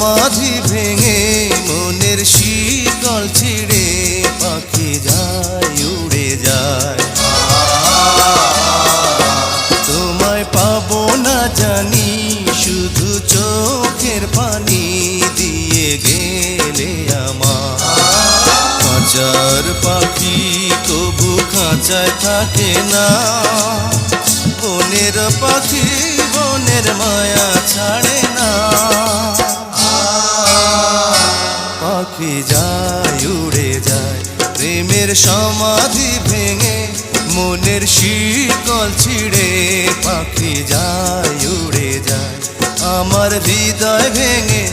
সমাধি ভেঙে মনের শিকল ছিঁড়ে পাখি যায় উড়ে যায়। তোমায় পাবো না জানি শুধু চোখের পানি দিয়ে গেলে আমার। খাঁচার পাখি তবু খাঁচায় থাকে না, বনের পাখি বনের মায়া ছাড়ে না। পাখি যায় উড়ে যায় প্রেমের সমাধি ভেঙে মনের শিকল ছিঁড়ে পাখি যায় উড়ে যায়। আমার হৃদয় ভেঙে